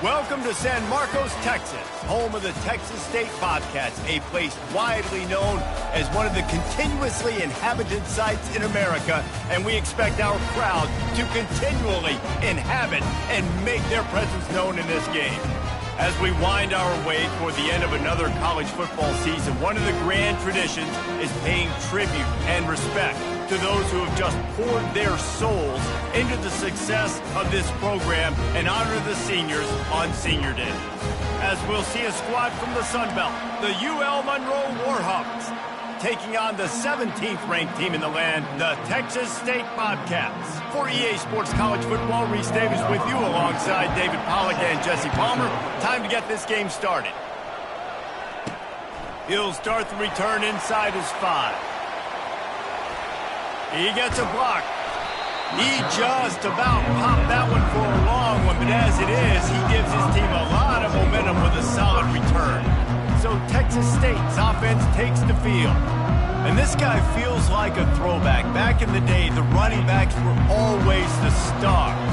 Welcome to San Marcos, Texas, home of the Texas State Bobcats, a place widely known as one of the continuously inhabited sites in America, and we expect our crowd to continually inhabit and make their presence known in this game. As we wind our way toward the end of another college football season, one of the grand traditions is paying tribute and respect to those who have just poured their souls into the success of this program and honor the seniors on Senior Day. As we'll see a squad from the Sun Belt, the UL Monroe Warhawks, taking on the 17th ranked team in the land, the Texas State Bobcats. For EA Sports College Football, Reese Davis with you alongside David Pollack and Jesse Palmer. Time to get this game started. He'll start the return inside his 5. He gets a block. He just about popped that one for a long one, but as it is, he gives his team a lot of momentum with a solid return. So Texas State's offense takes the field. And this guy feels like a throwback. Back in the day, the running backs were always the stars.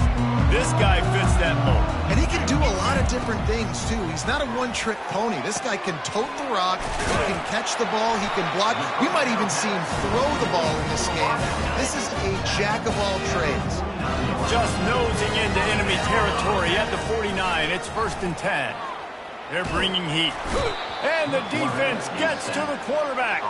This guy fits that mold. And he can do a lot of different things, too. He's not a one-trick pony. This guy can tote the rock. He can catch the ball. He can block. We might even see him throw the ball in this game. This is a jack of all trades. Just nosing into enemy territory at the 49. It's 1st and 10. They're bringing heat. And the defense gets to the quarterback.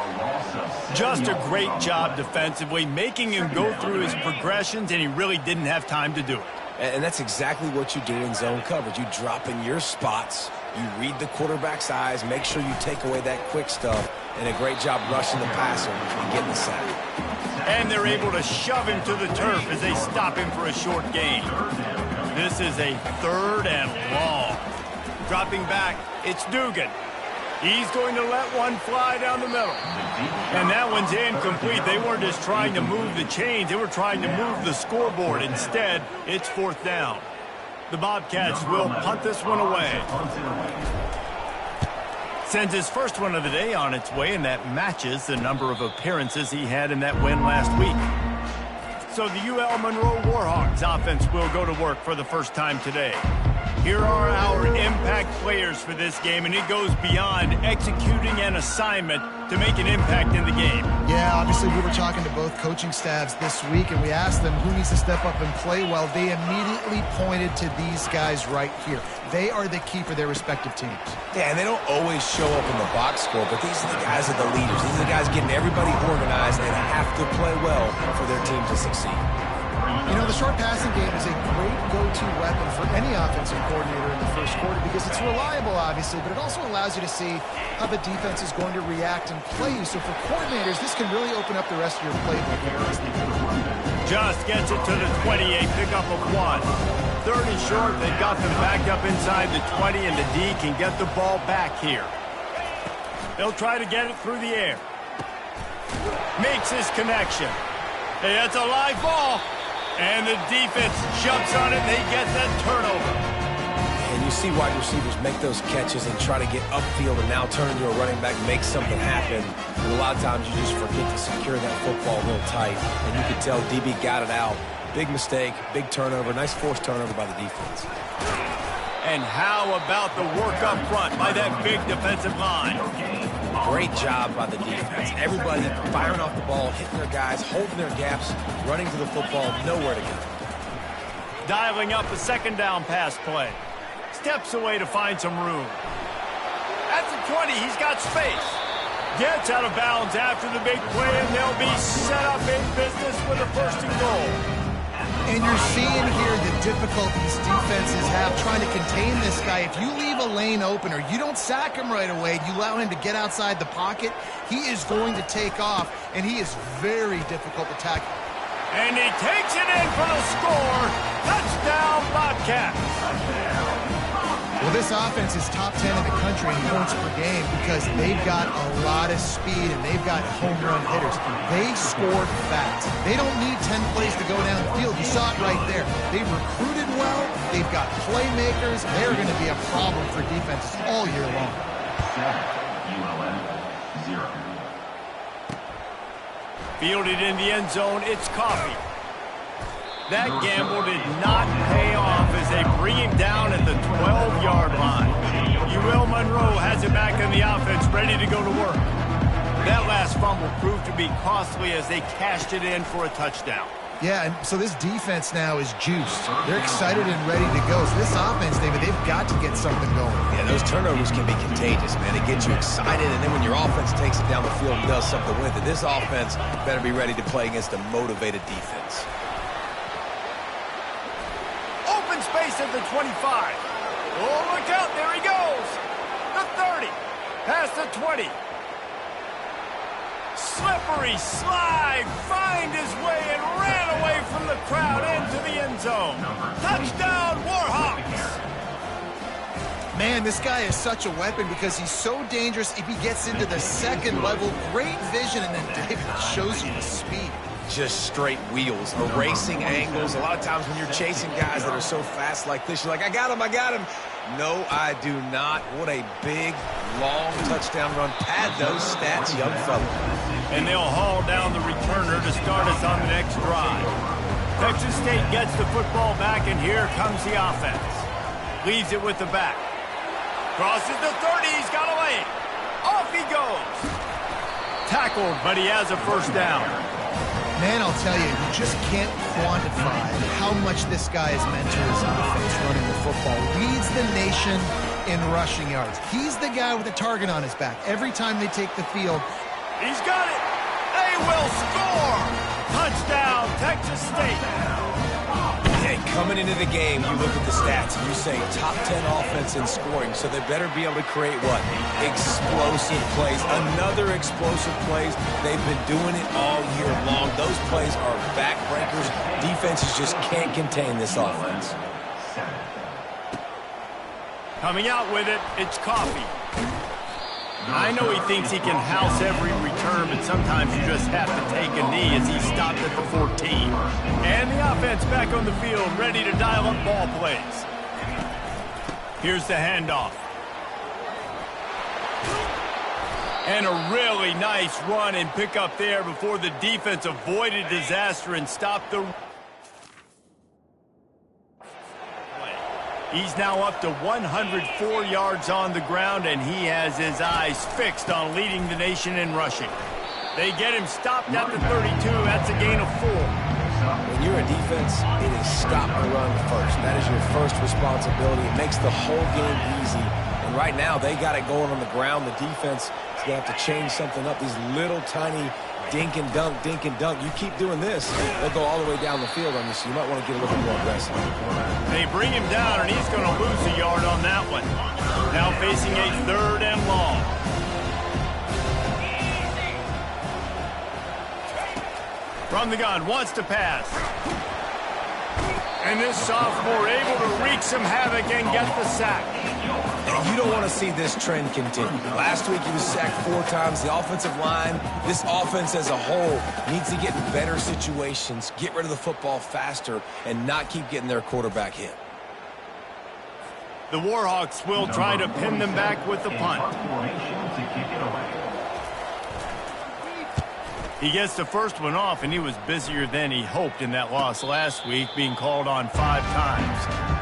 Just a great job defensively, making him go through his progressions, and he really didn't have time to do it. And that's exactly what you do in zone coverage. You drop in your spots, you read the quarterback's eyes, make sure you take away that quick stuff, and a great job rushing the passer and getting the sack. And they're able to shove him to the turf as they stop him for a short gain. This is a 3rd and long. Dropping back, it's Dugan. He's going to let one fly down the middle. And that one's incomplete. They weren't just trying to move the chains. They were trying to move the scoreboard. Instead, it's 4th down. The Bobcats will punt this one away. Sends his first one of the day on its way, and that matches the number of appearances he had in that win last week. So the UL Monroe Warhawks offense will go to work for the first time today. Here are our impact players for this game, and it goes beyond executing an assignment to make an impact in the game. Yeah, obviously we were talking to both coaching staffs this week, and we asked them who needs to step up and play well. They immediately pointed to these guys right here. They are the key for their respective teams. Yeah, and they don't always show up in the box score, but these are the guys that are the leaders. These are the guys getting everybody organized and have to play well for their team to succeed. You know, the short passing game is a great go-to weapon for any offensive coordinator in the first quarter because it's reliable, obviously, but it also allows you to see how the defense is going to react and play you. So for coordinators, this can really open up the rest of your playbook. Just gets it to the 20, a pickup of 1. 3rd and short, they've got them backed up inside the 20, and the D can get the ball back here. They'll try to get it through the air. Makes his connection. Hey, that's a live ball. And the defense jumps on it, and they get that turnover. And you see wide receivers make those catches and try to get upfield and now turn into a running back, make something happen. And a lot of times you just forget to secure that football a little tight. And you can tell DB got it out. Big mistake, big turnover, nice forced turnover by the defense. And how about the work up front by that big defensive line? Great job by the defense. Everybody firing off the ball, hitting their guys, holding their gaps, running to the football, nowhere to go. Dialing up the 2nd down pass play. Steps away to find some room. At the 20, he's got space. Gets out of bounds after the big play, and they'll be set up in business with a 1st and goal. And you're seeing here the difficulties defenses have trying to contain this guy. If you leave a lane open or you don't sack him right away, you allow him to get outside the pocket, he is going to take off, and he is very difficult to tackle. And he takes it in for the score. Touchdown, Bobcats. Well, this offense is top 10 in the country in points per game because they've got a lot of speed and they've got home run hitters. They score fast. They don't need 10 plays to go down the field. You saw it right there. They've recruited well. They've got playmakers. They're going to be a problem for defenses all year long. Fielded in the end zone, it's Coffee. That gamble did not pay off as they bring him down at the 12 ready to go to work. That last fumble proved to be costly as they cashed it in for a touchdown. Yeah, and so this defense now is juiced. They're excited and ready to go. So this offense, David, they've got to get something going. Yeah, those turnovers can be contagious, man. It gets you excited, and then when your offense takes it down the field and does something with it, this offense better be ready to play against a motivated defense. Open space at the 25. Oh, look out. There he goes. The 30. Past the 20. Slippery slide, find his way and ran away from the crowd into the end zone. Touchdown, Warhawks! Man, this guy is such a weapon because he's so dangerous if he gets into the second level. Great vision, and then David shows you the speed. Just straight wheels, erasing angles. A lot of times when you're chasing guys that are so fast like this, you're like, I got him, I got him. No, I do not. What a big, long touchdown run. Pad those stats, young fella. And they'll haul down the returner to start us on the next drive. Texas State gets the football back, and here comes the offense. Leaves it with the back. Crosses the 30, he's got a lane. Off he goes. Tackled, but he has a first down. Man, I'll tell you, you just can't quantify how much this guy has meant to his offense running the football. Leads the nation in rushing yards. He's the guy with the target on his back. Every time they take the field, he's got it. They will score. Touchdown, Texas State. Hey, coming into the game, you look at the stats and you say top 10 offense in scoring, so they better be able to create what? Explosive plays. Another explosive plays. They've been doing it all year long. Those plays are backbreakers. Defenses just can't contain this offense. Coming out with it, it's Coffee. I know he thinks he can house every return, but sometimes you just have to take a knee as he stopped at the 14. And the offense back on the field, ready to dial up ball plays. Here's the handoff. And a really nice run and pick up there before the defense avoided disaster and stopped the... He's now up to 104 yards on the ground, and he has his eyes fixed on leading the nation in rushing. They get him stopped at the 32. That's a gain of 4. When you're a defense, it is stop the run first. That is your first responsibility. It makes the whole game easy. And right now, they got it going on the ground. The defense is going to have to change something up. These little tiny dink and dunk, dink and dunk. You keep doing this, they'll go all the way down the field on you, so you might want to get a little bit more aggressive. They bring him down, and he's going to lose a yard on that one. Now facing a 3rd and long. From the gun, wants to pass. And this sophomore able to wreak some havoc and get the sack. You don't want to see this trend continue. Last week he was sacked 4 times. The offensive line, this offense as a whole, needs to get in better situations, get rid of the football faster, and not keep getting their quarterback hit. The Warhawks will try to pin them back with the punt. He gets the first one off, and he was busier than he hoped in that loss last week, being called on 5 times.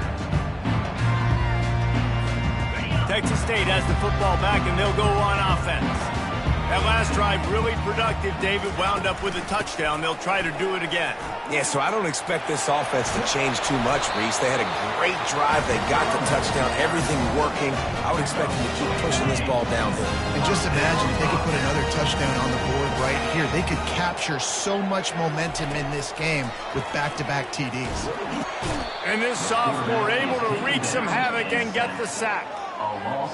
Texas State has the football back, and they'll go on offense. That last drive really productive. David wound up with a touchdown. They'll try to do it again. Yeah, so I don't expect this offense to change too much, Reese. They had a great drive. They got the touchdown. Everything working. I would expect them to keep pushing this ball downhill. And just imagine if they could put another touchdown on the board right here. They could capture so much momentum in this game with back-to-back TDs. And this sophomore able to wreak some havoc and get the sack.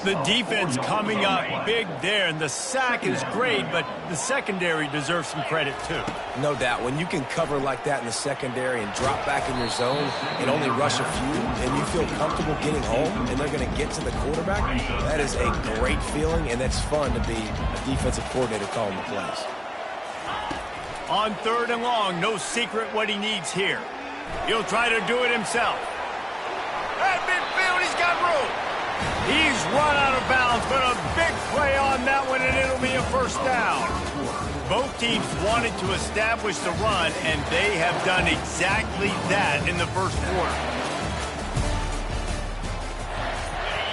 The defense coming up big there, and the sack is great, but the secondary deserves some credit too. No doubt. When you can cover like that in the secondary and drop back in your zone and only rush a few, and you feel comfortable getting home, and they're going to get to the quarterback, that is a great feeling, and it's fun to be a defensive coordinator calling the plays. On 3rd and long, no secret what he needs here. He'll try to do it himself. At midfield, he's got room. He's run out of bounds, but a big play on that one, and it'll be a first down. Both teams wanted to establish the run, and they have done exactly that in the first quarter.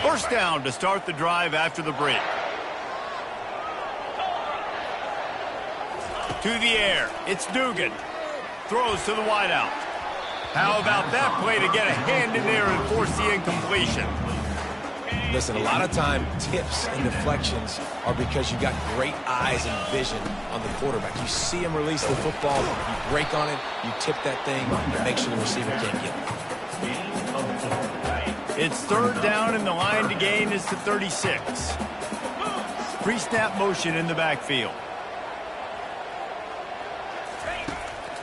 First down to start the drive after the break. To the air. It's Dugan. Throws to the wideout. How about that play to get a hand in there and force the incompletion? Listen, a lot of time, tips and deflections are because you got great eyes and vision on the quarterback. You see him release the football, you break on it, you tip that thing, and make sure the receiver can't get it. It's third down, and the line to gain is to 36. Pre-snap motion in the backfield.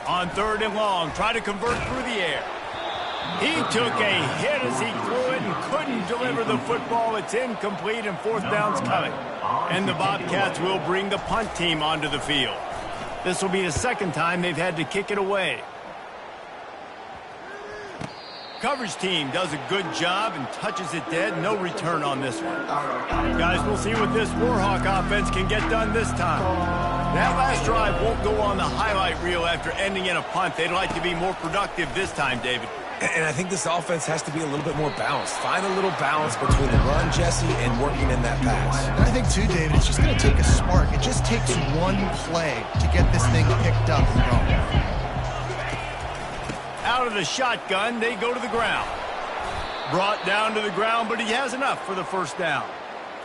On third and long, try to convert through the air. He took a hit as he threw it and couldn't deliver the football. It's incomplete, and fourth down's coming. And the Bobcats will bring the punt team onto the field. This will be the second time they've had to kick it away. Coverage team does a good job and touches it dead. No return on this one. Guys, we'll see what this Warhawk offense can get done this time. That last drive won't go on the highlight reel after ending in a punt. They'd like to be more productive this time, David. And I think this offense has to be a little bit more balanced. Find a little balance between the run, Jesse, and working in that pass. And I think, too, David, it's just going to take a spark. It just takes one play to get this thing picked up and going. Out of the shotgun, they go to the ground. Brought down to the ground, but he has enough for the first down.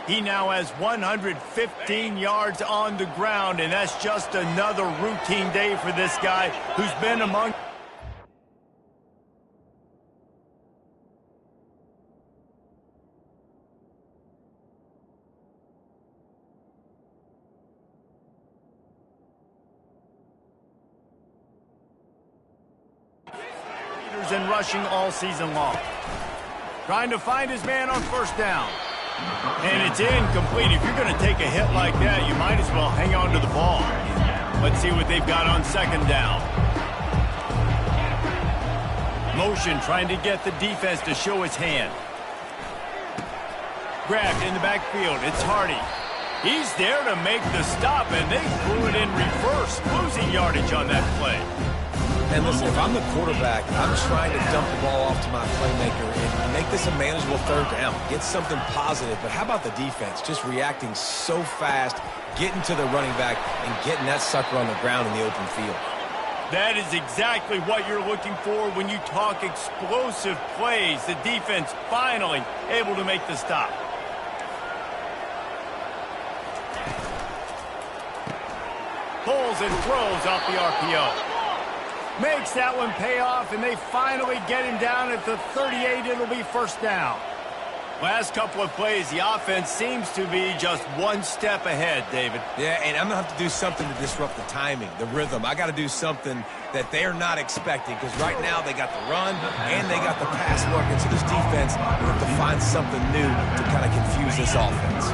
He now has 115 yards on the ground, and that's just another routine day for this guy who's been among... and rushing all season long. Trying to find his man on first down. And it's incomplete. If you're going to take a hit like that, you might as well hang on to the ball. Let's see what they've got on second down. Motion trying to get the defense to show his hand. Grabbed in the backfield. It's Hardy. He's there to make the stop, and they threw it in reverse, losing yardage on that play. And listen, if I'm the quarterback, I'm trying to dump the ball off to my playmaker and make this a manageable third down. Get something positive. But how about the defense? Just reacting so fast, getting to the running back, and getting that sucker on the ground in the open field. That is exactly what you're looking for when you talk explosive plays. The defense finally able to make the stop. Pulls and throws off the RPO. Makes that one pay off, and they finally get him down at the 38. It'll be first down. Last couple of plays, the offense seems to be just one step ahead, David. Yeah, and I'm going to have to do something to disrupt the timing, the rhythm. I got to do something that they're not expecting, because right now they got the run and they got the pass working. So this defense will have to find something new to kind of confuse this offense.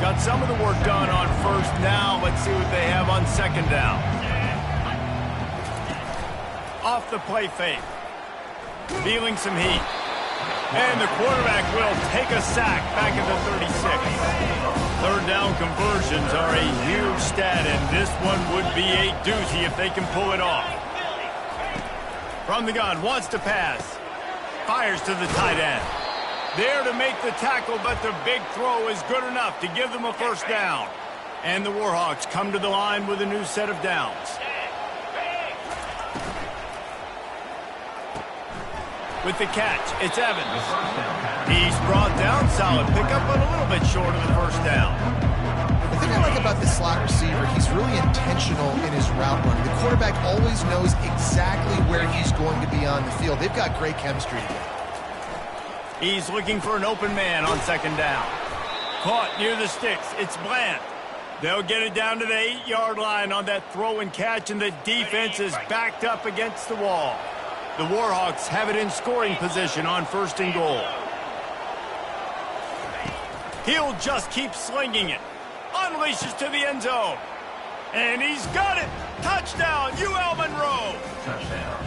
Got some of the work done on first. Now let's see what they have on second down. Off the play fake. Feeling some heat. And the quarterback will take a sack back at the 36. Third down conversions are a huge stat, and this one would be a doozy if they can pull it off. From the gun, wants to pass. Fires to the tight end. There to make the tackle, but the big throw is good enough to give them a first down. And the Warhawks come to the line with a new set of downs. With the catch, it's Evans. He's brought down, solid pickup, but a little bit short of the first down. The thing I like about this slot receiver, he's really intentional in his route running. The quarterback always knows exactly where he's going to be on the field. They've got great chemistry together. He's looking for an open man on second down. Caught near the sticks. It's Bland. They'll get it down to the 8-yard line on that throw and catch, and the defense is backed up against the wall. The Warhawks have it in scoring position on first and goal. He'll just keep slinging it. Unleashes to the end zone. And he's got it. Touchdown, UL Monroe. Touchdown,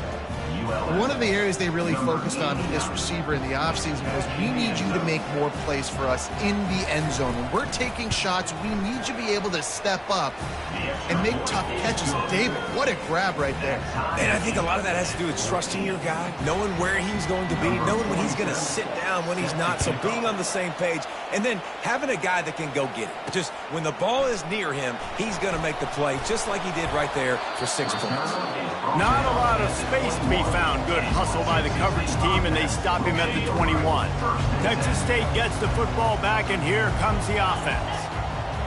UL One of the areas they really focused on for this receiver in the offseason was, we need you to make more plays for us in the end zone. When we're taking shots, we need you to be able to step up and make tough catches. David, what a grab right there. And I think a lot of that has to do with trusting your guy, knowing where he's going to be, knowing when he's going to sit down, when he's not. So being on the same page, and then having a guy that can go get it. Just when the ball is near him, he's going to make the play, just like he did right there for 6 points. Not a lot of space to be found. Good hustle by the coverage team, and they stop him at the 21. Texas State gets the football back, and here comes the offense.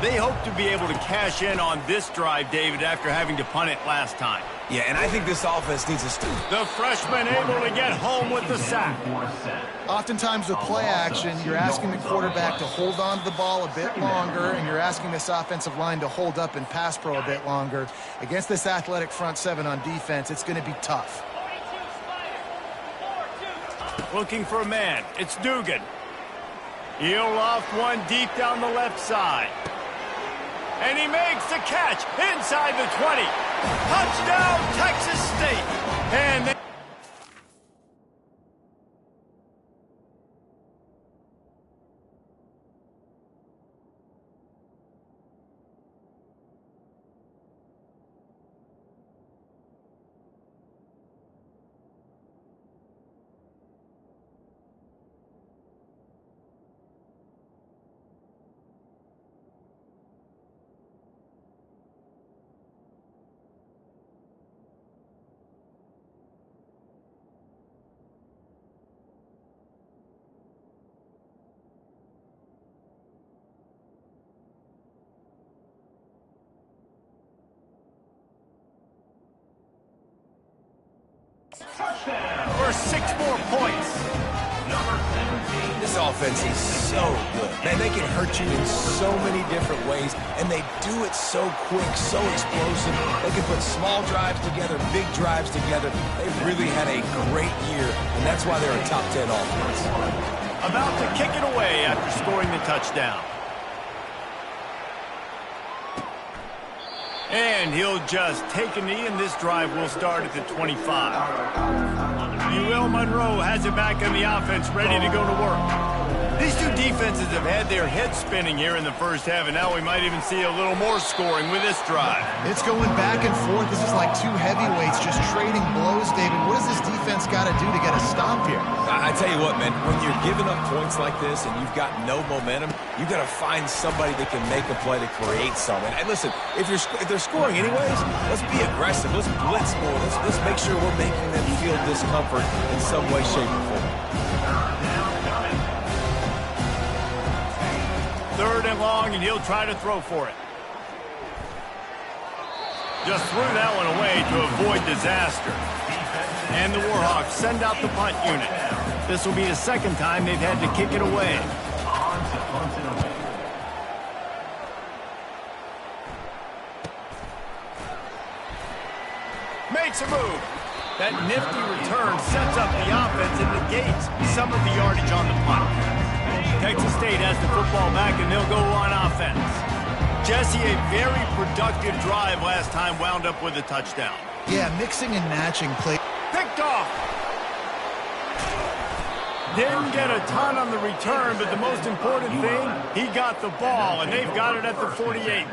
They hope to be able to cash in on this drive, David, after having to punt it last time. Yeah, and I think this offense needs a steal. The freshman able to get home with the sack. Oftentimes with play action, you're asking the quarterback to hold on to the ball a bit longer, and you're asking this offensive line to hold up and pass pro a bit longer. Against this athletic front seven on defense, it's going to be tough. Looking for a man. It's Dugan. He'll loft one deep down the left side. And he makes the catch inside the 20. Touchdown, Texas State. And they for 6 more points. This offense is so good. Man, they can hurt you in so many different ways, and they do it so quick, so explosive. They can put small drives together, big drives together. They've really had a great year, and that's why they're a top 10 offense. About to kick it away after scoring the touchdown. And he'll just take a knee, and this drive will start at the 25. Will Monroe has it back on the offense, ready to go to work. These two defenses have had their heads spinning here in the first half, and now we might even see a little more scoring with this drive. It's going back and forth. This is like two heavyweights just trading blows, David. What does this defense got to do to get a stop here? I tell you what, man, when you're giving up points like this and you've got no momentum, you've got to find somebody that can make a play to create something. And listen, if they're scoring anyways, let's be aggressive. Let's blitz more. Let's make sure we're making them feel discomfort in some way, shape, or form. 3rd and long, and he'll try to throw for it. Just threw that one away to avoid disaster. And the Warhawks send out the punt unit. This will be the 2nd time they've had to kick it away. Makes a move. That nifty return sets up the offense and negates some of the yardage on the punt. Texas State has the football back, and they'll go on offense. Jesse, a very productive drive last time, wound up with a touchdown. Yeah, mixing and matching play. Picked off. Didn't get a ton on the return, but the most important thing, he got the ball, and they've got it at the 48.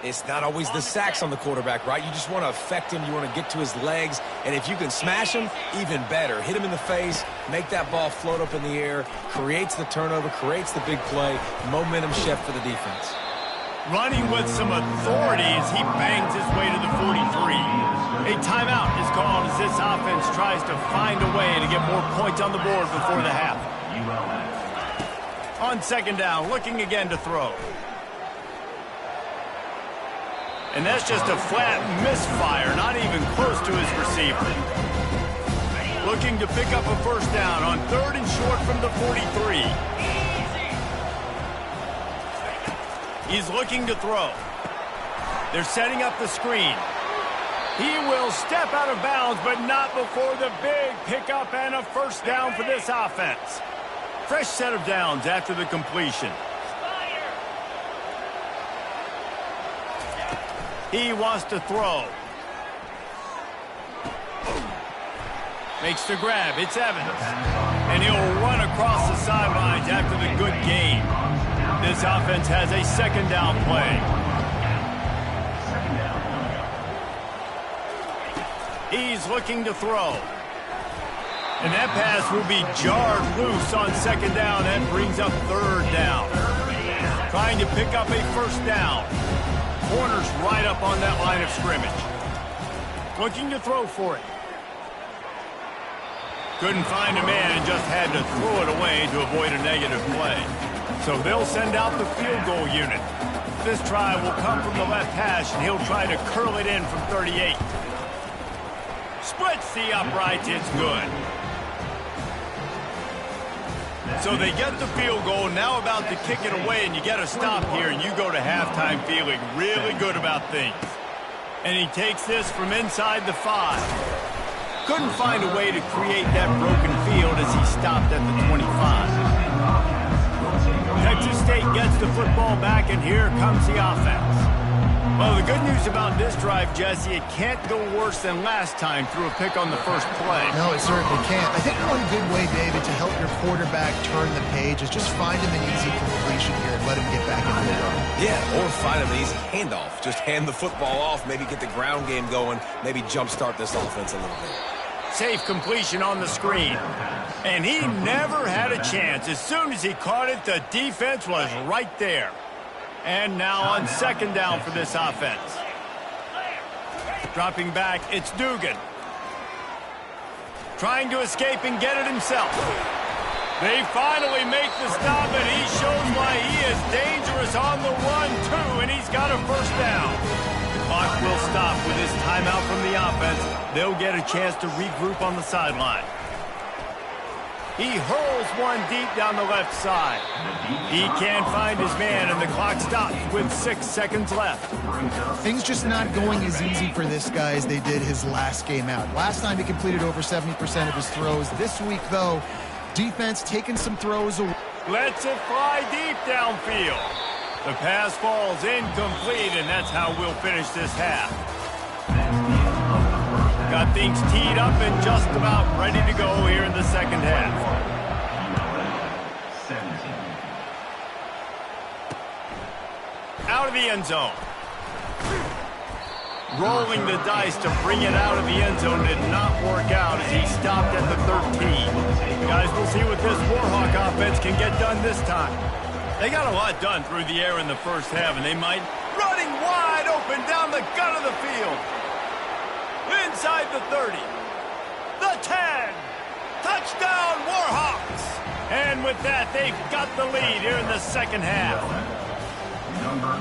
It's not always the sacks on the quarterback, right? You just want to affect him. You want to get to his legs. And if you can smash him, even better. Hit him in the face, make that ball float up in the air, creates the turnover, creates the big play, momentum shift for the defense. Running with some authority as he bangs his way to the 43. A timeout is called as this offense tries to find a way to get more points on the board before the half. On 2nd down, looking again to throw. And that's just a flat misfire, not even close to his receiver. Looking to pick up a 1st down on 3rd and short from the 43. He's looking to throw. They're setting up the screen. He will step out of bounds, but not before the big pickup and a 1st down for this offense. Fresh set of downs after the completion. He wants to throw. Makes the grab. It's Evans. And he'll run across the sidelines after the good game. This offense has a second down play. He's looking to throw. And that pass will be jarred loose on second down. That brings up third down. Trying to pick up a first down. Corner's right up on that line of scrimmage. Looking to throw for it. Couldn't find a man and just had to throw it away to avoid a negative play. So they'll send out the field goal unit. This try will come from the left hash, and he'll try to curl it in from 38. Splits the uprights. It's good. So they get the field goal, now about to kick it away, and you get a stop here, and you go to halftime feeling really good about things. And he takes this from inside the 5. Couldn't find a way to create that broken field as he stopped at the 25. Texas State gets the football back, and here comes the offense. Well, the good news about this drive, Jesse, it can't go worse than last time through a pick on the first play. No, it certainly can't. I think one good way, David, to help your quarterback turn the page is just find him an easy completion here and let him get back into the run. Yeah, or find him an easy handoff. Just hand the football off, maybe get the ground game going, maybe jumpstart this offense a little bit. Safe completion on the screen. And he never had a chance. As soon as he caught it, the defense was right there. And now on second down for this offense. Dropping back, it's Dugan. Trying to escape and get it himself. They finally make the stop, and he shows why he is dangerous on the run, too, and he's got a first down. The clock will stop with his timeout from the offense. They'll get a chance to regroup on the sideline. He hurls one deep down the left side. He can't find his man, and the clock stops with 6 seconds left. Things just not going as easy for this guy as they did his last game out. Last time he completed over 70% of his throws. This week, though, defense taking some throws away. Lets it fly deep downfield. The pass falls incomplete, and that's how we'll finish this half. Got things teed up and just about ready to go here in the second half. Out of the end zone. Rolling the dice to bring it out of the end zone did not work out as he stopped at the 13. Guys, we'll see what this Warhawk offense can get done this time. They got a lot done through the air in the first half, and they might running wide open down the gut of the field. Inside the 30, the 10, touchdown Warhawks! And with that, they've got the lead here in the second half.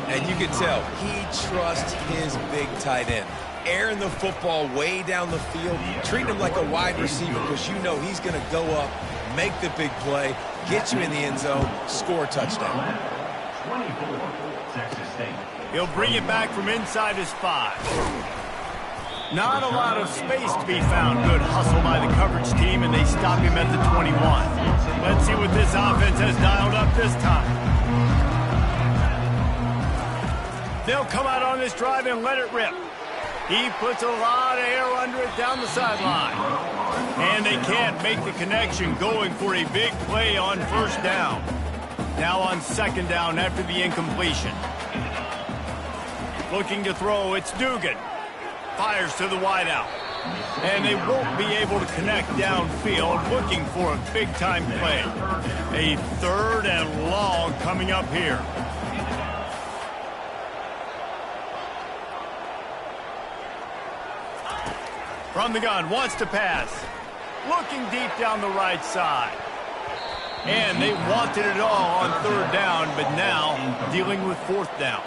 And you can tell he trusts his big tight end. Airing the football way down the field, treating him like a wide receiver because you know he's going to go up, make the big play, get you in the end zone, score a touchdown. He'll bring it back from inside his 5. Not a lot of space to be found. Good hustle by the coverage team, and they stop him at the 21. Let's see what this offense has dialed up this time. They'll come out on this drive and let it rip. He puts a lot of air under it down the sideline. And they can't make the connection, going for a big play on first down. Now on second down after the incompletion. Looking to throw, it's Dugan. Fires to the wideout. And they won't be able to connect downfield, looking for a big-time play. A third and long coming up here. From the gun, wants to pass. Looking deep down the right side. And they wanted it all on third down, but now dealing with fourth down.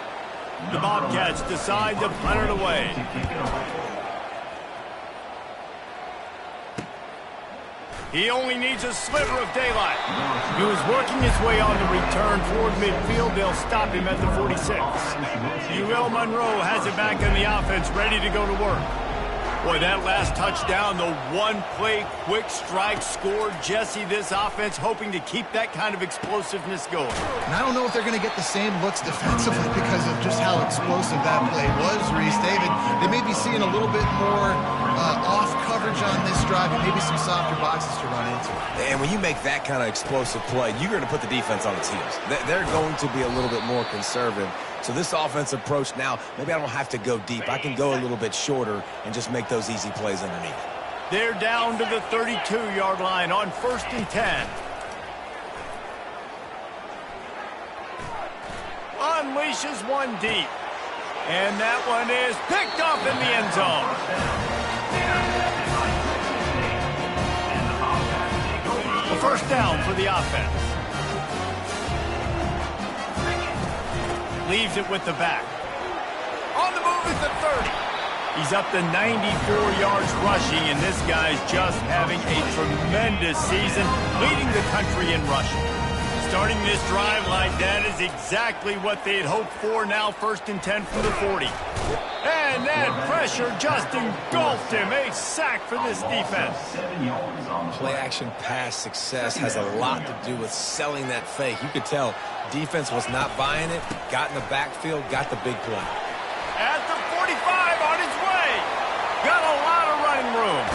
The Bobcats decide to punt it away. He only needs a sliver of daylight. He was working his way on the return toward midfield. They'll stop him at the 46. UL Monroe has it back in the offense, ready to go to work. Boy, that last touchdown, the one-play quick strike scored. Jesse, this offense hoping to keep that kind of explosiveness going. And I don't know if they're going to get the same looks defensively because of just how explosive that play was, Reese. David, they may be seeing a little bit more off-coverage leverage on this drive and maybe some softer boxes to run into. And when you make that kind of explosive play, you're going to put the defense on its heels. They're going to be a little bit more conservative. So this offensive approach now, maybe I don't have to go deep. I can go a little bit shorter and just make those easy plays underneath. They're down to the 32-yard line on 1st and 10. Unleashes one deep. And that one is picked up in the end zone. A first down for the offense. Leaves it with the back. On the move at the 30. He's up to 94 yards rushing, and this guy's just having a tremendous season, leading the country in rushing. Starting this drive like that is exactly what they had hoped for. Now 1st and 10 from the 40. And that pressure just engulfed him. A sack for this defense. Play-action pass success has a lot to do with selling that fake. You could tell defense was not buying it, got in the backfield, got the big play. At the 45 on his way. Got a lot of running room.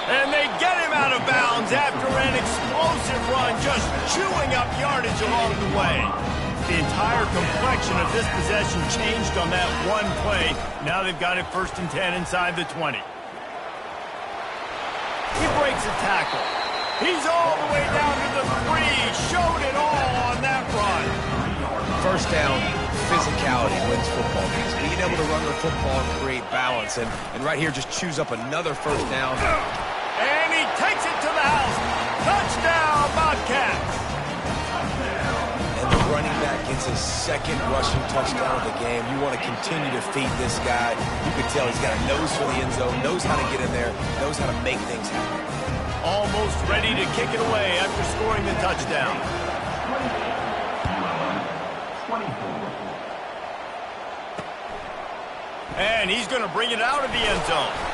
And they get him out of bounds after an explosive run, just chewing up yardage along the way. The entire complexion of this possession changed on that one play. Now they've got it 1st and 10 inside the 20. He breaks a tackle. He's all the way down to the 3. Showed it all on that run. First down, physicality wins football games. Being able to run the football and create balance. And right here, just chews up another first down. And he takes it to the house. Touchdown, Bobcats. And the running back gets his 2nd rushing touchdown of the game. You want to continue to feed this guy. You can tell he's got a nose for the end zone, knows how to get in there, knows how to make things happen. Almost ready to kick it away after scoring the touchdown. And he's going to bring it out of the end zone.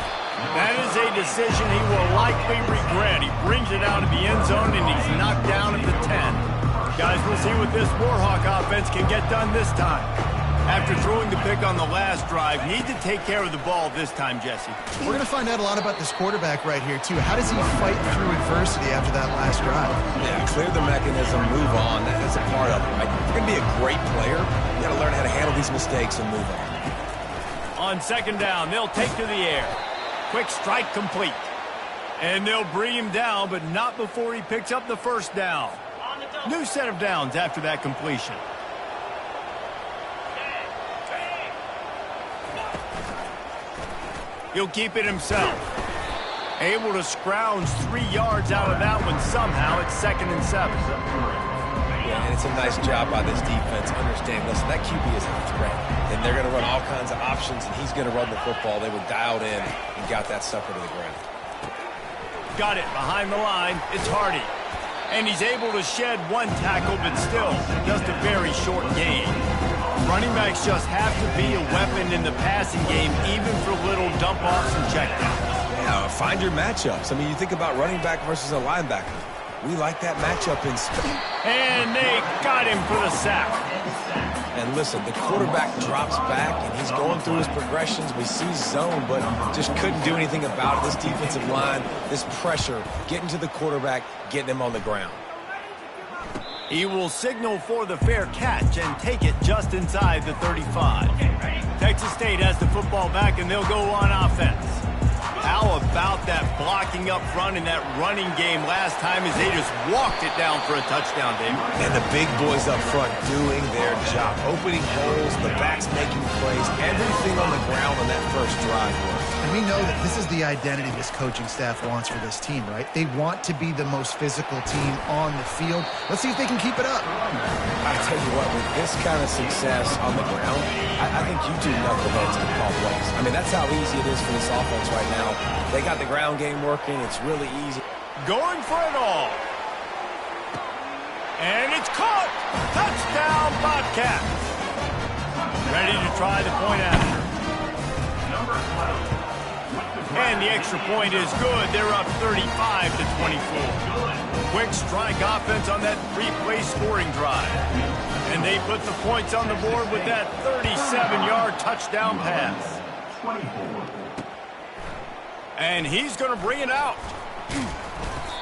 That is a decision he will likely regret. He brings it out of the end zone, and he's knocked down at the 10. Guys, we'll see what this Warhawk offense can get done this time. After throwing the pick on the last drive, need to take care of the ball this time, Jesse. We're going to find out a lot about this quarterback right here, too. How does he fight through adversity after that last drive? Yeah, clear the mechanism, move on. That's a part of it, right? If you're going to be a great player, you got to learn how to handle these mistakes and move on. On 2nd down, they'll take to the air. Quick strike complete. And they'll bring him down, but not before he picks up the first down. New set of downs after that completion. He'll keep it himself. Able to scrounge 3 yards out of that one somehow. It's 2nd and 7. Yeah, and it's a nice job by this defense. Understand, listen, that QB is a threat. And they're going to run all kinds of options, and he's going to run the football. They were dialed in and got that sucker to the ground. Got it behind the line. It's Hardy. And he's able to shed one tackle, but still just a very short gain. Running backs just have to be a weapon in the passing game, even for little dump-offs and checkdowns. Yeah, find your matchups. I mean, you think about running back versus a linebacker. We like that matchup in space. And they got him for the sack. And listen, the quarterback drops back, and he's going through his progressions. We see zone, but just couldn't do anything about it. This defensive line, this pressure, getting to the quarterback, getting him on the ground. He will signal for the fair catch and take it just inside the 35. Texas State has the football back, and they'll go on offense. How about that blocking up front in that running game last time as they just walked it down for a touchdown, David? And the big boys up front doing their job. Opening holes, the backs making plays, everything on the ground on that first drive worked. And we know that this is the identity this coaching staff wants for this team, right? They want to be the most physical team on the field. Let's see if they can keep it up. I tell you what, with this kind of success on the ground, I think you two knuckleheads can call plays. I mean, that's how easy it is for this offense right now. They got the ground game working. It's really easy. Going for it all. And it's caught. Touchdown, Bobcats. Ready to try the point after. And the extra point is good. They're up 35 to 24. Quick strike offense on that 3-play scoring drive. And they put the points on the board with that 37-yard touchdown pass. And he's going to bring it out.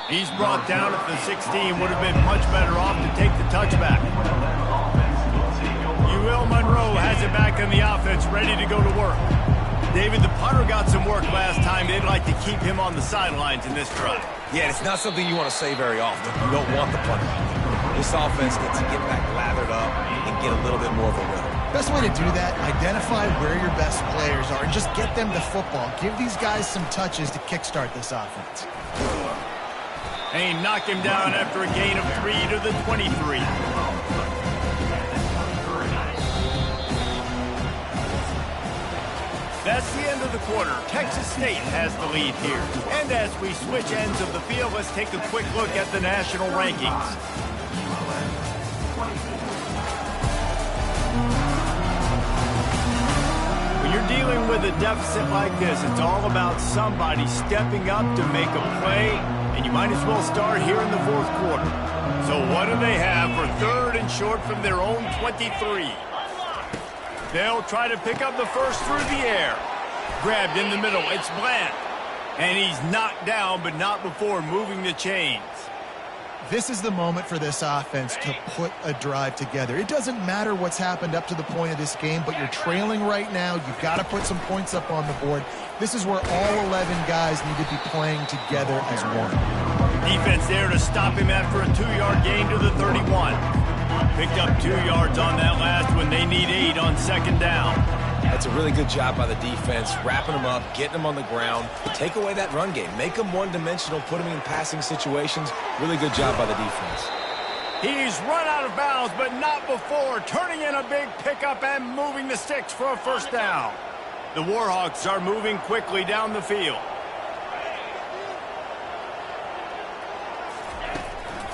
He's brought down at the 16. Would have been much better off to take the touchback. UL Monroe has it back in the offense, ready to go to work. David, the punter got some work last time. They'd like to keep him on the sidelines in this drive. Yeah, it's not something you want to say very often. You don't want the punter. This offense needs to get back lathered up and get a little bit more of a rhythm. Best way to do that, identify where your best players are and just get them the football. Give these guys some touches to kickstart this offense. And he knocked him down after a gain of 3 to the 23. That's the end of the quarter. Texas State has the lead here. And as we switch ends of the field, let's take a quick look at the national rankings. When you're dealing with a deficit like this, it's all about somebody stepping up to make a play, and you might as well start here in the fourth quarter. So what do they have for 3rd and short from their own 23? They'll try to pick up the first through the air. Grabbed in the middle. It's Bland. And he's knocked down, but not before moving the chains. This is the moment for this offense to put a drive together. It doesn't matter what's happened up to the point of this game, but you're trailing right now. You've got to put some points up on the board. This is where all 11 guys need to be playing together as one. Defense there to stop him after a 2-yard gain to the 31. Picked up 2 yards on that last one. They need 8 on 2nd down. That's a really good job by the defense, wrapping them up, getting them on the ground. Take away that run game. Make them one-dimensional, put them in passing situations. Really good job by the defense. He's run out of bounds, but not before. Turning in a big pickup and moving the sticks for a 1st down. The Warhawks are moving quickly down the field.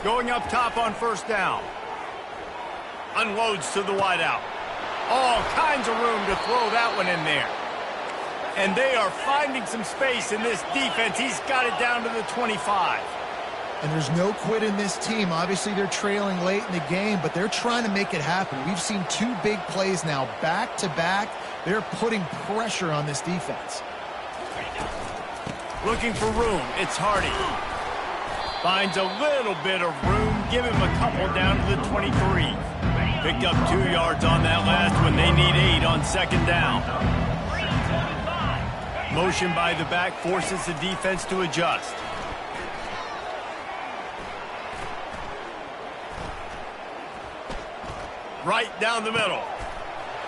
Going up top on 1st down. Unloads to the wideout. All kinds of room to throw that one in there. And they are finding some space in this defense. He's got it down to the 25. And there's no quit in this team. Obviously, they're trailing late in the game, but they're trying to make it happen. We've seen 2 big plays now, back-to-back. They're putting pressure on this defense. Looking for room. It's Hardy. Finds a little bit of room. Give him a couple down to the 23. Picked up 2 yards on that last one. They need 8 on 2nd down. Motion by the back forces the defense to adjust. Right down the middle.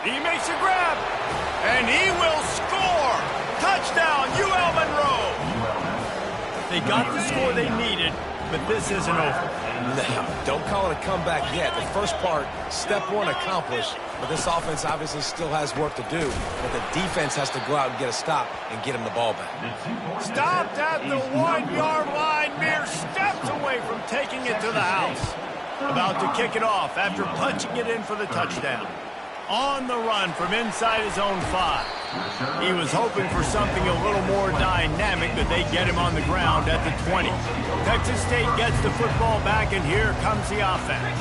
He makes a grab. And he will score. Touchdown, UL Monroe. They got the score they needed, but this isn't over. No, don't call it a comeback yet. The first part, step 1 accomplished, but this offense obviously still has work to do. But the defense has to go out and get a stop and get him the ball back. Stopped at the 1-yard line, mere steps away from taking it to the house. About to kick it off after punching it in for the touchdown. On the run from inside his own 5. He was hoping for something a little more dynamic, but they get him on the ground at the 20. Texas State gets the football back, and here comes the offense.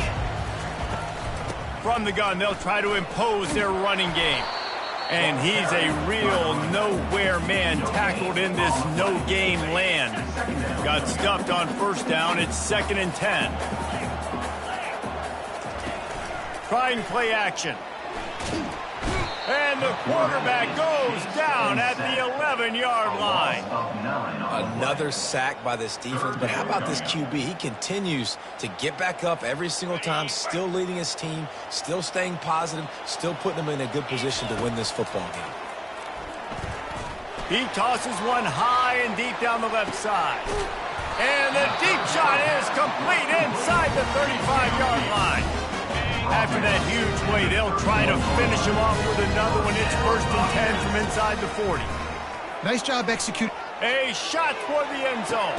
From the gun, they'll try to impose their running game. And he's a real nowhere man tackled in this no-game land. Got stuffed on 1st down. It's 2nd and 10. Trying play action. And the quarterback goes down at the 11-yard line. Another sack by this defense, but how about this QB? He continues to get back up every single time, still leading his team, still staying positive, still putting them in a good position to win this football game. He tosses one high and deep down the left side. And the deep shot is complete inside the 35-yard line. After that huge play, they'll try to finish him off with another one. It's 1st and 10 from inside the 40. Nice job executing. A shot toward the end zone.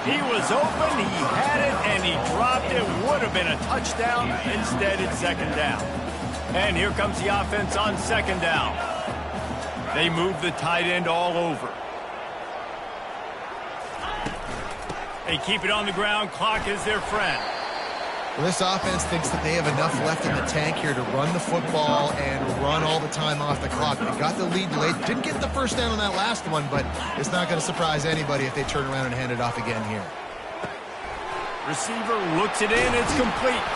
He was open, he had it, and he dropped it. Would have been a touchdown. Instead, it's 2nd down. And here comes the offense on 2nd down. They move the tight end all over. They keep it on the ground. Clock is their friend. Well, this offense thinks that they have enough left in the tank here to run the football and run all the time off the clock. They got the lead late. Didn't get the first down on that last one, but it's not going to surprise anybody if they turn around and hand it off again here. Receiver looks it in. It's complete.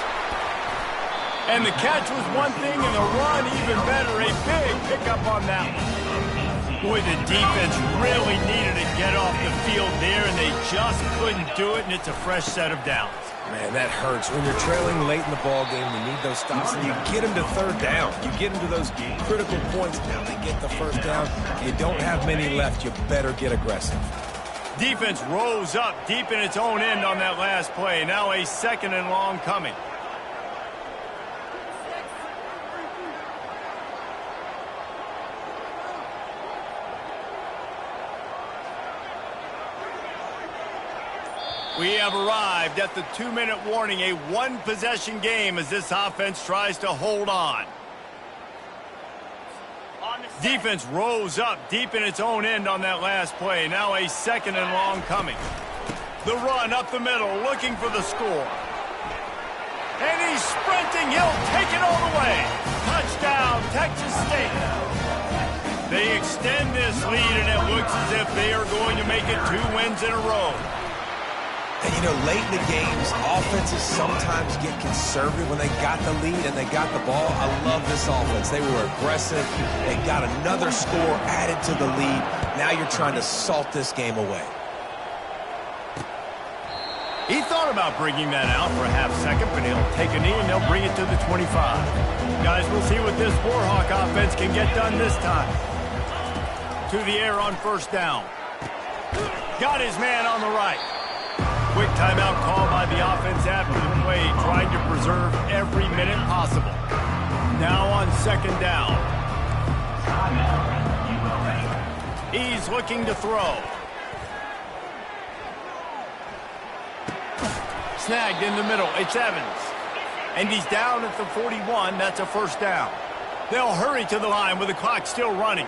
And the catch was one thing, and the run even better. A big pickup on that one. Boy, the defense really needed to get off the field there, and they just couldn't do it, and it's a fresh set of downs. Man, that hurts. When you're trailing late in the ball game, you need those stops, and you get them to third down. You get them to those critical points. Now they get the first down. You don't have many left. You better get aggressive. Defense rose up deep in its own end on that last play. Now a 2nd and long coming. We have arrived at the 2-minute warning, a one-possession game as this offense tries to hold on. Defense rose up deep in its own end on that last play. Now a 2nd and long coming. The run up the middle, looking for the score. And he's sprinting. He'll take it all the way. Touchdown, Texas State. They extend this lead, and it looks as if they are going to make it 2 wins in a row. And, you know, late in the games, offenses sometimes get conservative when they got the lead and they got the ball. I love this offense. They were aggressive. They got another score added to the lead. Now you're trying to salt this game away. He thought about bringing that out for a half second, but he'll take a knee and they'll bring it to the 25. Guys, we'll see what this Warhawk offense can get done this time. To the air on 1st down. Got his man on the right. Quick timeout call by the offense after the play, trying to preserve every minute possible. Now on 2nd down. He's looking to throw. Snagged in the middle. It's Evans. And he's down at the 41. That's a 1st down. They'll hurry to the line with the clock still running.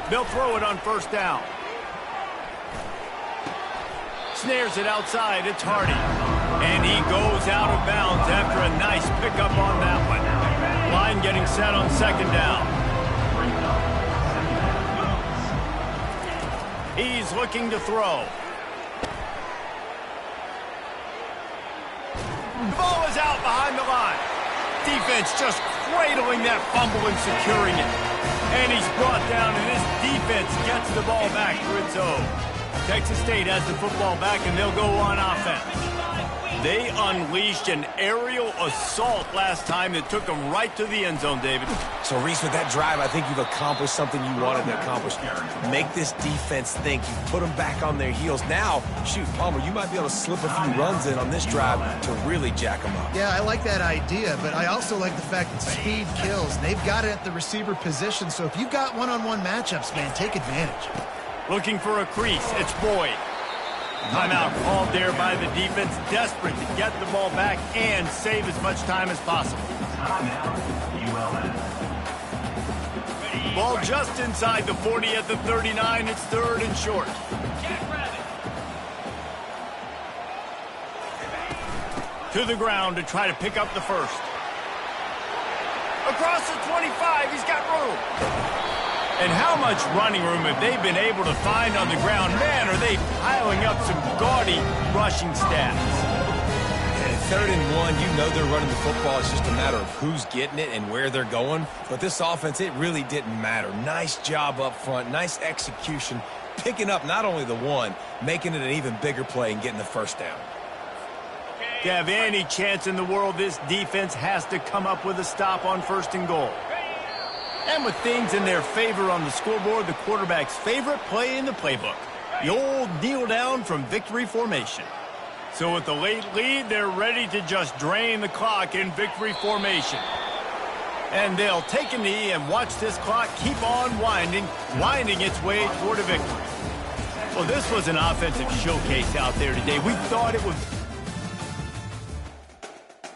They'll throw it on 1st down. Snares it outside. It's Hardy. And he goes out of bounds after a nice pickup on that one. Line getting set on 2nd down. He's looking to throw. The ball is out behind the line. Defense just cradling that fumble and securing it. And he's brought down, and this defense gets the ball back for its own. Texas State has the football back, and they'll go on offense. They unleashed an aerial assault last time that took them right to the end zone, David. So, Reese, with that drive, I think you've accomplished something you wanted to accomplish. Make this defense think. You put them back on their heels. Now, shoot, Palmer, you might be able to slip a few runs in on this drive to really jack them up. Yeah, I like that idea, but I also like the fact that speed kills. They've got it at the receiver position, so if you've got one-on-one matchups, man, take advantage. Looking for a crease. It's Boyd. Timeout called there by the defense, desperate to get the ball back and save as much time as possible. Ball just inside the 40 at the 39. It's 3rd and short. To the ground to try to pick up the first. Across the 25, he's got room. And how much running room have they been able to find on the ground? Man, are they piling up some gaudy rushing stats. And 3rd and 1, you know they're running the football. It's just a matter of who's getting it and where they're going. But this offense, it really didn't matter. Nice job up front, nice execution, picking up not only the one, making it an even bigger play and getting the first down. To have any chance in the world, this defense has to come up with a stop on 1st and goal. And with things in their favor on the scoreboard, the quarterback's favorite play in the playbook, the old kneel down from victory formation. So with the late lead, they're ready to just drain the clock in victory formation. And they'll take a knee and watch this clock keep on winding its way toward a victory. Well, this was an offensive showcase out there today. We thought it was...